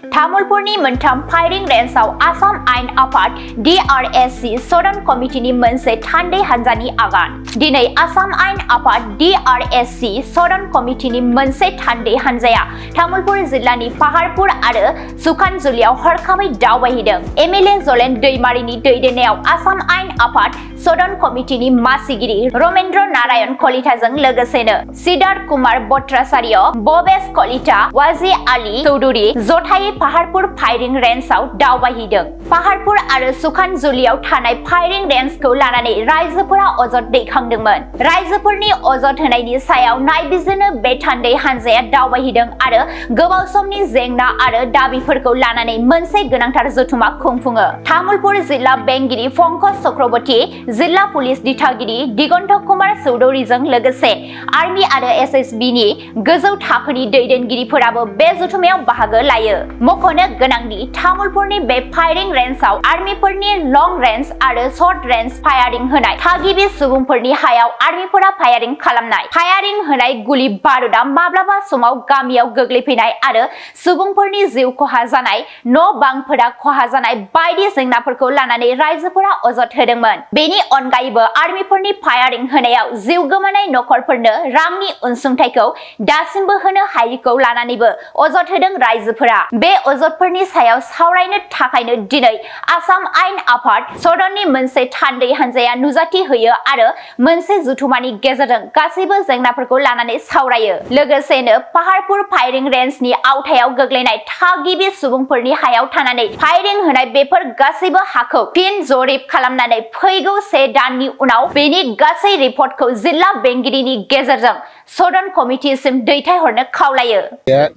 तामुलपुरनि मोनथाम फायरिं रेन्जआव आसाम आयेन आफाद DRSC सदन कमिटिनि मोनसे थान्दै हान्जानि आगान। दिनै आसाम आयेन आफाद DRSC सदन कमिटिनि मोनसे थान्दै हान्जाया तामुलपुर जिल्लानि पाहारपुर आरो सुखानजुलियाव हरखाबै दावबायहैदों। MLA जलेन दैमारिनि दैदेननायाव आसाम आयेन आफाद सदन कमिटिनि मासिगिरि रमेन्द्र नारायण कलिताजों लोगोसेनो सिद्धार्थ कुमार भट्टाचार्य, बबेश कलिता, वाजी आली चौधुरी जथायै पाहारपुर फायरिं रेन्जआव दावबायहैदों। पाहारपुर आरो सुखानजुलियाव थानाय फायरिं रेन्जखौ लानानै रायजोफोरा अजद दैखांदोंमोन। रायजोफोरनि अजद होनायनि सायाव नायबिजिरनो बे थान्दै हान्जाया दावबायहैदों आरो गोबाव समनि जेंना आरो दाबिफोरखौ लानानै मोनसे गोनांथार जथुमा खुंफुङो। तामुलपुर जिल्ला बेंगिरि पंकज चक्रवर्ती, जिल्ला पुलिस दिथागिरि दिगन्त कुमार चौधुरीजों लोगोसे आर्मी आरो SSB नि गोजौ थाखोनि दैदेनगिरिफोराबो बे जथुमायाव बाहागो लायो। मख'नो गोनांदि तामुलपुरनि बे फायरिं रेन्जआव आर्मीफोरनि लं रेन्ज आरो शर्ट रेन्ज फायारिं होनाय, थागिबि सुबुंफोरनि हायाव आर्मीफोरा फायारिं खालामनाय, फायारिं होनाय गुलि बारुदा माब्लाबा समाव गामियाव गोग्लैफैनाय आरो सुबुंफोरनि जिउ खहा जानाय, न' बांफोरा खहा जानाय बायदि जेंनाफोरखौ लानानै रायजोफोरा अजद होदोंमोन। बेनि अनगायैबो आर्मीफोरनि फायारिं होनायाव जिउ गोमानाय नखरफोरनो रांनि अनसुंथाइखौ दासिमबो होनो हायैखौ लानानैबो अजद होदों रायजोफोरा। बे अजदफोरनि सायाव सावरायनो थाखायनो दिनै आसाम आयेन आफाद सदननि मोनसे थान्दै हान्जाया नुजाथि होयो आरो मोनसे जथुमानि गेजेरजों गासैबो जेंनाफोरखौ लानानै सावरायो। लोगोसेनो पाहारपुर फायरिं रेन्जनि आवथायाव गोग्लैनाय थागिबि सुबुंफोरनि हायाव थानानै फायरिं होनाय बेफोर गासैबो हाखौ फिन जरिब खालामनानै फैगौ 1 दाननि उनाव बेनि गासै रिपर्टखौ जिल्ला बेंगिरिनि गेजेरजों सदन कमिटिसिम दैथायहरनो खावलायो।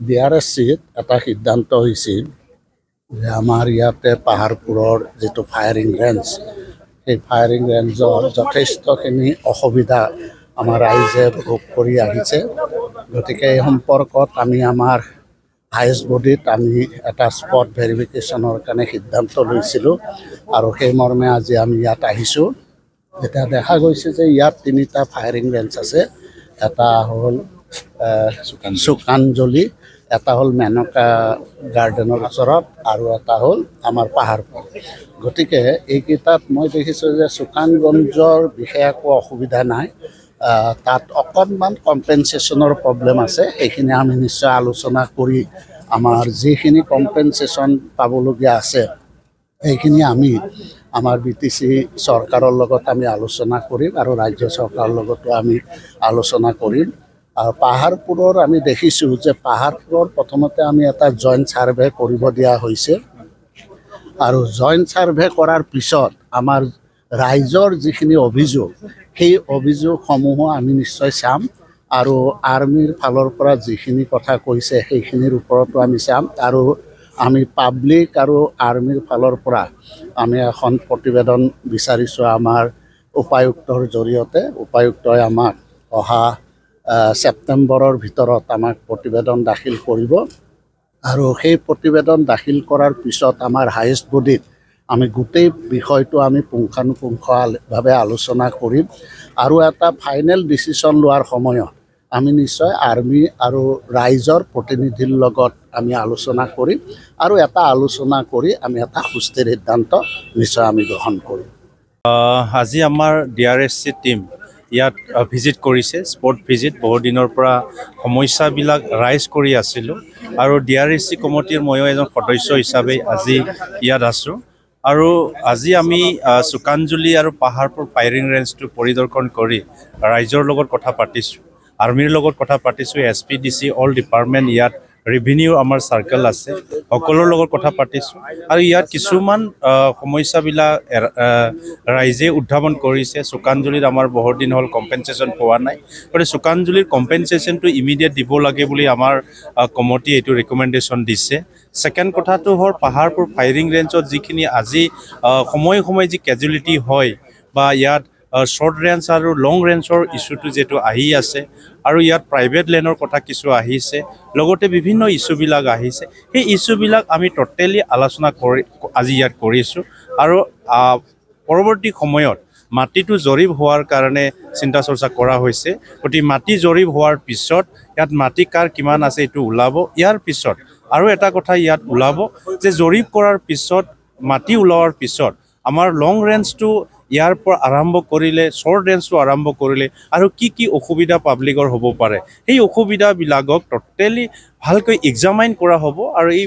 DRSC এটা সিদ্ধান্ত হৈছিল যে আমাৰ ইয়াতে পাহাৰপুৰৰ যিটো ফায়াৰিং ৰেঞ্জ, সেই ফায়াৰিং ৰেঞ্জৰ যথেষ্টখিনি অসুবিধা আমাৰ ৰাইজে ভোগ কৰি আহিছে। গতিকে এই সম্পৰ্কত আমি আমাৰ হাইয়েষ্ট বডিত আমি এটা স্পট ভেৰিফিকেশ্যনৰ কাৰণে সিদ্ধান্ত লৈছিলোঁ আৰু সেই মৰ্মে আজি আমি ইয়াত আহিছোঁ। এতিয়া দেখা গৈছে যে ইয়াত 3টা ফায়াৰিং ৰেঞ্জ আছে। এটা হ'ল সুকানজলি, এটা হ'ল মেনকা গাৰ্ডেনৰ ওচৰত আৰু এটা হ'ল আমাৰ পাহাৰপুৰ। গতিকে এইকেইটাত মই দেখিছোঁ যে সুকানগঞ্জৰ বিশেষ একো অসুবিধা নাই, তাত অকণমান কম্পেনচেশ্যনৰ প্ৰব্লেম আছে। সেইখিনি আমি নিশ্চয় আলোচনা কৰি আমাৰ যিখিনি কম্পেনচেশ্যন পাবলগীয়া আছে সেইখিনি আমি আমাৰ BTC চৰকাৰৰ লগত আমি আলোচনা কৰিম আৰু ৰাজ্য চৰকাৰৰ লগতো আমি আলোচনা কৰিম। আৰু পাহাৰপুৰৰ আমি দেখিছোঁ যে পাহাৰপুৰৰ প্ৰথমতে আমি এটা জইণ্ট ছাৰ্ভে কৰিব দিয়া হৈছে আৰু জইণ্ট ছাৰ্ভে কৰাৰ পিছত আমাৰ ৰাইজৰ যিখিনি অভিযোগ, সেই অভিযোগসমূহো আমি নিশ্চয় চাম আৰু আৰ্মিৰ ফালৰ পৰা যিখিনি কথা কৈছে সেইখিনিৰ ওপৰতো আমি চাম আৰু আমি পাব্লিক আৰু আৰ্মিৰ ফালৰ পৰা আমি এখন প্ৰতিবেদন বিচাৰিছোঁ আমাৰ উপায়ুক্তৰ জৰিয়তে। উপায়ুক্তই আমাক অহা ছেপ্টেম্বৰৰ ভিতৰত আমাক প্ৰতিবেদন দাখিল কৰিব আৰু সেই প্ৰতিবেদন দাখিল কৰাৰ পিছত আমাৰ হাইয়েষ্ট বডিত আমি গোটেই বিষয়টো আমি পুংখানুপুংখভাৱে আলোচনা কৰিম আৰু এটা ফাইনেল ডিচিশ্যন লোৱাৰ সময়ত আমি নিশ্চয় আৰ্মি আৰু ৰাইজৰ প্ৰতিনিধিৰ লগত আমি আলোচনা কৰিম আৰু এটা আলোচনা কৰি আমি এটা সুস্থিৰ সিদ্ধান্ত নিশ্চয় আমি গ্ৰহণ কৰিম। আজি আমাৰ DRSC টিম ইয়াত ভিজিট কৰিছে, স্পট ভিজিট। বহু দিনৰ পৰা সমস্যাবিলাক ৰাইজ কৰি আছিলোঁ আৰু DRSC কমিটিৰ ময়ো এজন সদস্য হিচাপে আজি ইয়াত আছোঁ আৰু আজি আমি সুকানজুলি আৰু পাহাৰপুৰ ফায়াৰিং ৰেঞ্জটো পৰিদৰ্শন কৰি ৰাইজৰ লগত কথা পাতিছোঁ, আৰ্মিৰ লগত কথা পাতিছোঁ, SPDC অল ডিপাৰ্টমেণ্ট, ইয়াত ৰেভিনিউ আমাৰ চাৰ্কেল আছে, সকলোৰ লগত কথা পাতিছোঁ আৰু ইয়াত কিছুমান সমস্যাবিলাক ৰাইজে উত্থাপন কৰিছে। সুকানজুলিত আমাৰ বহুত দিন হ'ল কম্পেনচেশ্যন পোৱা নাই, গতিকে সুকানজুলিৰ কম্পেনচেশ্যনটো ইমিডিয়েট দিব লাগে বুলি আমাৰ কমিটি এইটো ৰিকমেণ্ডেশ্যন দিছে। ছেকেণ্ড কথাটো হ'ল পাহাৰপুৰ ফায়াৰিং ৰেঞ্জত যিখিনি আজি সময়ে সময়ে যি কেজুৱেলিটি হয় বা ইয়াত শৰ্ট ৰেঞ্জ আৰু লং ৰেঞ্জৰ ইছ্যুটো যিহেতু আহি আছে আৰু ইয়াত প্ৰাইভেট লেণ্ডৰ কথা কিছু আহিছে, লগতে বিভিন্ন ইছ্যুবিলাক আহিছে। সেই ইছ্যুবিলাক আমি টোটেলি আলোচনা কৰি আজি ইয়াত কৰিছোঁ আৰু পৰৱৰ্তী সময়ত মাটিটো জৰীপ হোৱাৰ কাৰণে চিন্তা চৰ্চা কৰা হৈছে। গতিকে মাটি জৰীপ হোৱাৰ পিছত ইয়াত মাটি কাৰ কিমান আছে এইটো ওলাব। ইয়াৰ পিছত আৰু এটা কথা ইয়াত ওলাব যে জৰীপ কৰাৰ পিছত মাটি ওলোৱাৰ পিছত আমাৰ লং ৰেঞ্জটো ইয়াৰ পৰা আৰম্ভ কৰিলে শ্বৰ্ট ৰেঞ্জটো আৰম্ভ কৰিলে আৰু কি অসুবিধা পাব্লিকৰ হ'ব পাৰে সেই অসুবিধাবিলাকক টোটেলি ভালকৈ এক্সামাইন কৰা হ'ব আৰু এই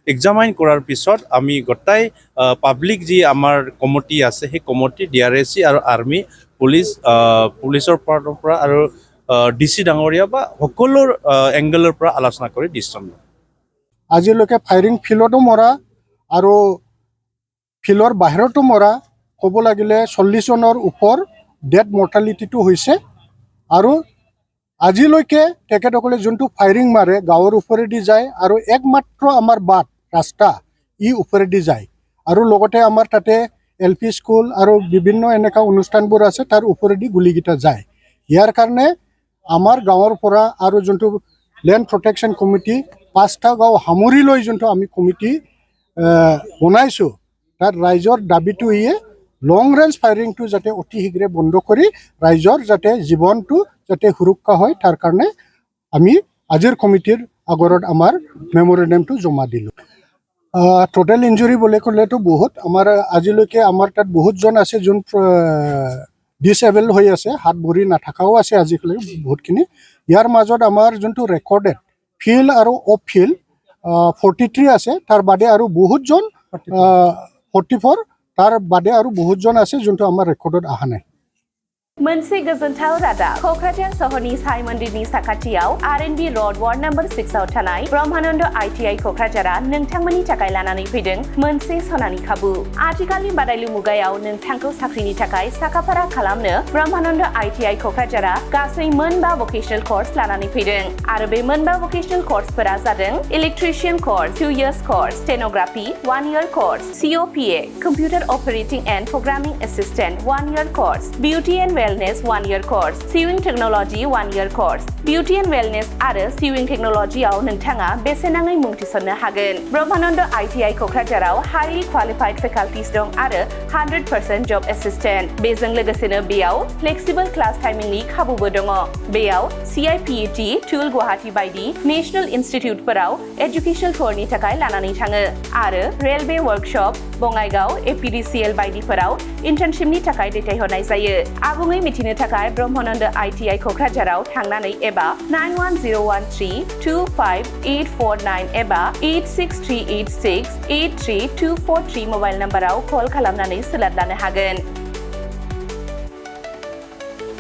এক্সামাইন কৰাৰ পিছত আমি গোটাই পাব্লিক যি আমাৰ কমিটি আছে সেই কমিটি DRSC আৰু আৰ্মি পুলিচৰ ফালৰ পৰা আৰু DC ডাঙৰীয়া বা সকলো এংগলৰ পৰা আলোচনা কৰি ডিচিশ্যন লয় আজিলৈকে ফায়াৰিং ফিল্ডতো মৰা আৰু ফিল্ডৰ বাহিৰতো মৰা ক'ব লাগিলে 40 জনৰ ওপৰ ডেথ মৰ্টালিটিটো হৈছে আৰু আজিলৈকে তেখেতসকলে যোনটো ফায়াৰিং মাৰে গাঁৱৰ ওপৰেদি যায় আৰু একমাত্ৰ আমাৰ বাট ৰাস্তা ই ওপৰেদি যায় আৰু লগতে আমাৰ তাতে LP স্কুল আৰু বিভিন্ন এনেকুৱা অনুষ্ঠানবোৰ আছে তাৰ ওপৰেদি গুলিকেইটা যায় ইয়াৰ কাৰণে আমাৰ গাঁৱৰ পৰা আৰু যোনটো লেণ্ড প্ৰটেকশ্যন কমিটি 5টা গাঁও সামৰি লৈ যোনটো আমি কমিটি বনাইছোঁ তাত ৰাইজৰ দাবীটো ইয়ে লং ৰেঞ্জ ফায়াৰিংটো যাতে অতি শীঘ্ৰে বন্ধ কৰি ৰাইজৰ যাতে জীৱনটো যাতে সুৰক্ষা হয় তাৰ কাৰণে আমি আজিৰ কমিটিৰ আগৰত আমাৰ মেমৰেণ্ডামটো জমা দিলোঁ টোটেল ইঞ্জুৰি বুলি ক'লেতো বহুত আমাৰ আজিলৈকে আমাৰ তাত বহুতজন আছে যোন ডিসেবল হৈ আছে হাত ভৰি নাথাকাও আছে আজিকালি বহুতখিনি ইয়াৰ মাজত আমাৰ যোনটো ৰেকৰ্ডেড ফিল্ড আৰু অফ ফিল্ড 43 আছে তাৰ বাদে আৰু বহুতজন 44 তাৰ বাদে আৰু বহুতজন আছে যোনটো আমাৰ ৰেকৰ্ডত অহা নাই मोनसे गोजोनथाव रादाब क'क्राझार सहरनि साई मन्दिरनि साखाथियाव R&B र'ड वार्ड नम्बर 6 आव थानाय ब्रह्मानन्द ITI क'क्राझारा नोंथांमोननि थाखाय लानानै फैदों मोनसे सनानि खाबु आथिखालनि बादायलु मुगायाव नोंथांखौ साख्रिनि थाखाय साखाफारा खालामनो ब्रह्मानन्द ITI क'क्राझारा गासै मोनबा भकेशनेल कर्स लानानै फैदों आरो बे मोनबा भकेशनेल कर्सफोरा जादों electrician course 2 years course stenography 1 year course COPA computer operating and programming assistant 1 year course beauty and Wellness 1 year course, Sewing Technology 1 year course, Beauty and Wellness आरो Sewing Technology आव नोंथाङा बेसेन नाङै मुं थिसननो हागोन। ब्रह्मानन्द ITI क'क्राझाराव highly qualified faculties दं आरो 100% job assistant। बेजों लोगोसेनो बेयाव flexible class timingनि खाबुबो दङ। बेयाव CIPET, टुल गुवाहाटी बायदि नेशनेल इनस्टिट्युटफोराव एजुकेशनेल टुरनि थाखाय लानानै थाङो आरो रेलवे वर्कशप, बङाइगाव, APDCL बायदिफोराव इन्टार्नशिपनि थाखाय दैथायहरनाय जायो। आबुङै मिथिनो थाखाय ब्रह्मानन्द ITI क'क्राझाराव थांनानै एबा 9101325849 एबा 863868324 मबाइल नम्बराव कल खालामनानै सोलाद लानो हागोन।